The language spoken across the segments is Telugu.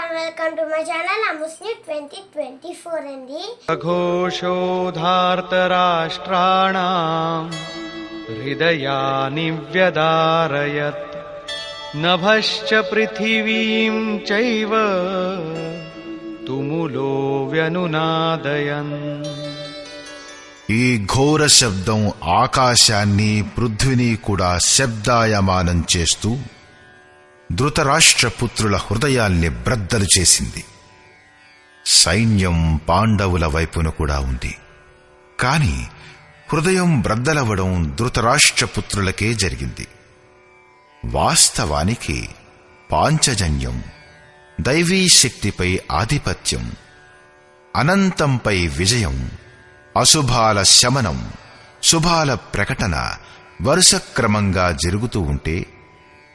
and welcome to my channel Amusni 2024 అండి. ఘోషోధార్తరాష్ట్రాణాం హృదయాని వ్యదారయత్ నభశ్చ పృథివీం చైవ తుములో వ్యనునాదయన్. ఈ ఘోర శబ్దం ఆకాశాన్ని పృథ్వీని కూడా శబ్దాయమానం చేస్తూ ధృతరాష్ట్రపుత్రుల హృదయాల్ని బ్రద్దలు చేసింది. సైన్యం పాండవుల వైపున కూడా ఉంది. కాని హృదయం బ్రద్దలవడం ధృతరాష్ట్రపుత్రులకే జరిగింది. వాస్తవానికి పాంచజన్యం, దైవీ శక్తిపై ఆధిపత్యం, అనంతంపై విజయం, అశుభాల శమనం, శుభాల ప్రకటన వరుసక్రమంగా జరుగుతూ ఉంటే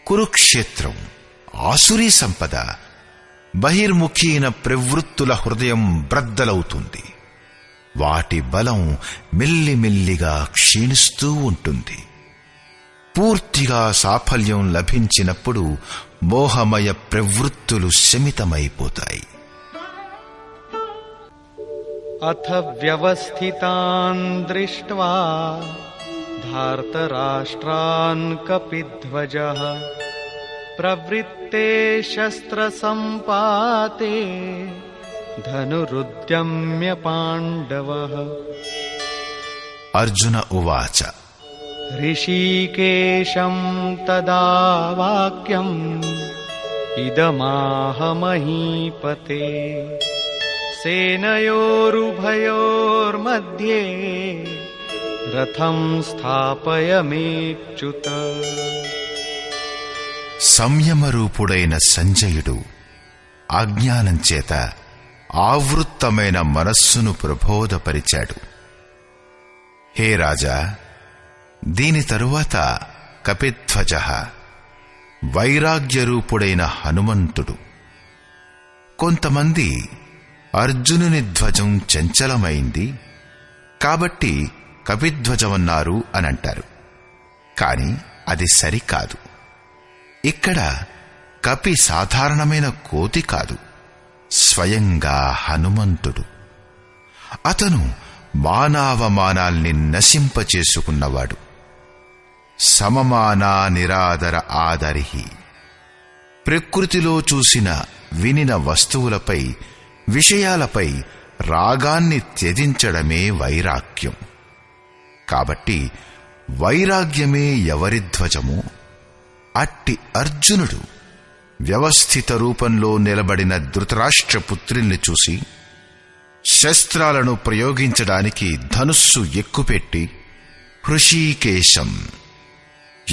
కురుక్షేత్రం, ఆసురీ సంపద, బహిర్ముఖీన ప్రవృత్తుల హృదయం బ్రద్దలవుతుంది. వాటి బలం మెల్లిమెల్లిగా క్షీణిస్తూ ఉంటుంది. పూర్తిగా సాఫల్యం లభించినప్పుడు మోహమయ ప్రవృత్తులు శమితమైపోతాయి. అథ వ్యవస్థితాన్ దృష్ట్వా ధార్తరాష్ట్రాన్ కపిధ్వజః ప్రవృత్తే శస్త్రసంపాతే ధనురుద్యమ్య పాండవః. అర్జున ఉవాచ ఋషికేశం తదా వాక్యం ఇదమాహ మహీపతే సేనయోరుభయోర్మధ్యే రథం స్థాపయమేచ్యుత. సంయమరూపుడైన సంజయుడు అజ్ఞానం చేత ఆవృత్తమైన మనస్సును ప్రబోధపరిచాడు. హే రాజా, దీని తరువాత కపిధ్వజ, వైరాగ్యరూపుడైన హనుమంతుడు, కొంతమంది అర్జునుని ధ్వజం చంచలమైంది కాబట్టి కపిధ్వజమన్నారు అనంటారు. కాని అది సరికాదు. ఇక్కడ కపి సాధారణమైన కోతి కాదు, స్వయంగా హనుమంతుడు. అతను మానావమానాల్ని నశింపచేసుకున్నవాడు. సమమానా నిరాదర ఆదరిహి. ప్రకృతిలో చూసిన వినిన వస్తువులపై, విషయాలపై రాగాన్ని త్యజించడమే వైరాగ్యం. కాబట్టి వైరాగ్యమే ఎవరి ధ్వజమో అట్టి అర్జునుడు వ్యవస్థిత రూపంలో నిలబడిన ధృతరాష్ట్రపుత్రుల్ని చూసి శస్త్రాలను ప్రయోగించడానికి ధనుస్సు ఎక్కుపెట్టి, హృషీకేశం,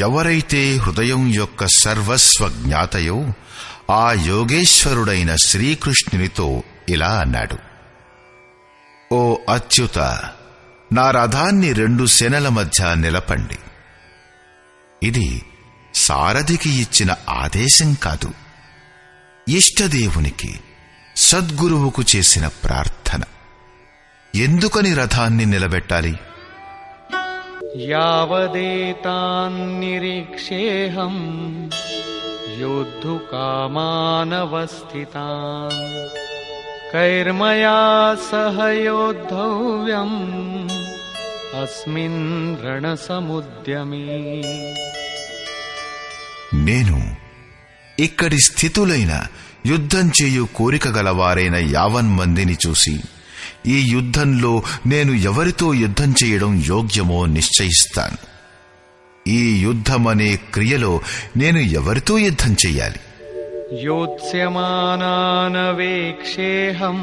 ఎవరైతే హృదయం యొక్క సర్వస్వ జ్ఞాతయో ఆ యోగేశ్వరుడైన శ్రీకృష్ణునితో ఇలా అన్నాడు: ఓ అచ్యుత, నా రథాన్ని 2 సేనల మధ్య నిలపండి. ఇది సారథికి ఇచ్చిన ఆదేశం కాదు, ఇష్టదేవునికి, సద్గురువుకు చేసిన ప్రార్థన. ఎందుకని రథాన్ని నిలబెట్టాలి? యావదేతాన్నిరీక్షేహం యోద్ధుకామానవస్థితాన్ కైర్మయా సహ యోద్ధవ్యం అస్మిన్ రణసముద్యమే. నేను ఇక్కడి స్థితులైన యుద్ధం చేయు కోరిక గలవారైన 50 మందిని చూసి ఈ యుద్ధంలో నేను ఎవరితో యుద్ధం చేయడం యోగ్యమో నిశ్చయిస్తాను. ఈ యుద్ధమనే క్రియలో నేను ఎవరితో యుద్ధం చెయ్యాలి? యోత్స్యమానానవేక్షేహం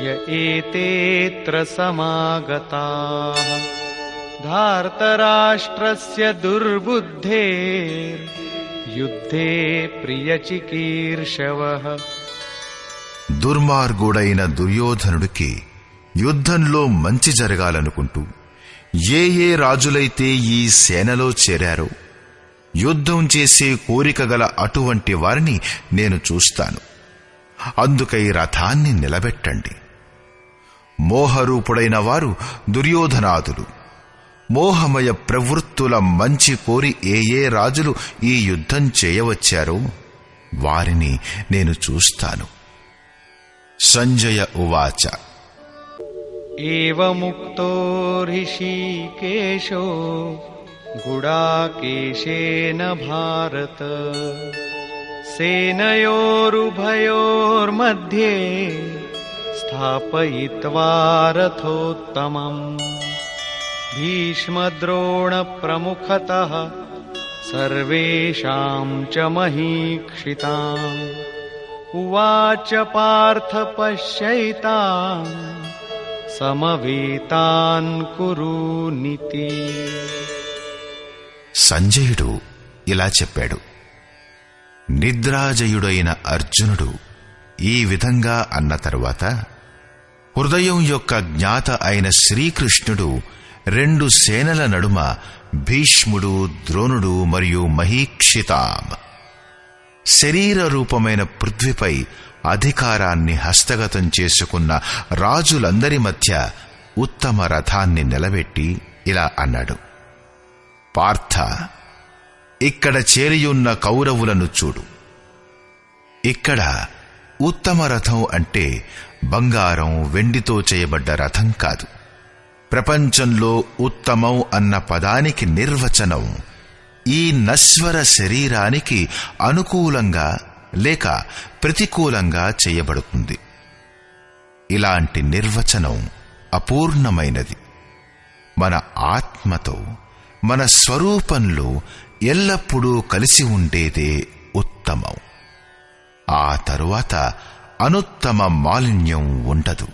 య ఏతేత్ర సమాగతాః ధార్తరాష్ట్రస్య దుర్బుద్ధేర్ యుద్ధే ప్రియచికీర్షవః. దుర్మార్గుడైన దుర్యోధనుడికి యుద్ధంలో మంచి జరగాలనుకుంటూ ఏ రాజులైతే ఈ సేనలో చేరారో యుద్ధం చేసే కోరిక గల అటువంటి వారిని నేను చూస్తాను. అందుకై రథాన్ని నిలబెట్టండి. మోహరూపుడైన వారు దుర్యోధనాదులు. మోహమయ ప్రవృత్తుల మంచి కోరి ఏ రాజులు ఈ యుద్ధం చేయవచ్చారో వారిని నేను చూస్తాను. సంజయ ఉవాచ. ఏవముక్తో ఋషికేశో గుడాకేశేన భారత సేనయోరుభయోర్మధ్యే స్థాపయిత్వా రథోత్తమం భీష్మద్రోణ ప్రముఖతః సర్వేషాం చ మహీక్షితాం ఉవాచ పార్థ పశ్యైతాన్ సమవేతాన్ కురూనితి. సంజయుడు ఇలా చెప్పాడు. నిద్రాజయుడైన అర్జునుడు ఈ విధంగా అన్న తరువాత హృదయం యొక్క జ్ఞాత అయిన శ్రీకృష్ణుడు 2 సేనల నడుమ భీష్ముడు, ద్రోణుడు మరియు మహీక్షితాం శరీర రూపమైన పృథ్వీపై అధికారాన్ని హస్తగతం చేసుకున్న రాజులందరి మధ్య ఉత్తమ రథాన్ని నిలబెట్టి ఇలా అన్నాడు. పార్థ, ఇక్కడ చేరియున్న కౌరవులను చూడు. ఇక్కడ ఉత్తమ రథం అంటే బంగారం, వెండితో చేయబడ్డ రథం కాదు. ప్రపంచంలో ఉత్తమం అన్న పదానికి నిర్వచనం ఈ నశ్వర శరీరానికి అనుకూలంగా లేక ప్రతికూలంగా చేయబడుతుంది. ఇలాంటి నిర్వచనం అపూర్ణమైనది. మన ఆత్మతో, మన స్వరూపంలో ఎల్లప్పుడూ కలిసి ఉండేదే ఉత్తమం. ఆ తరువాత అనుత్తమ మాలిన్యం ఉండదు.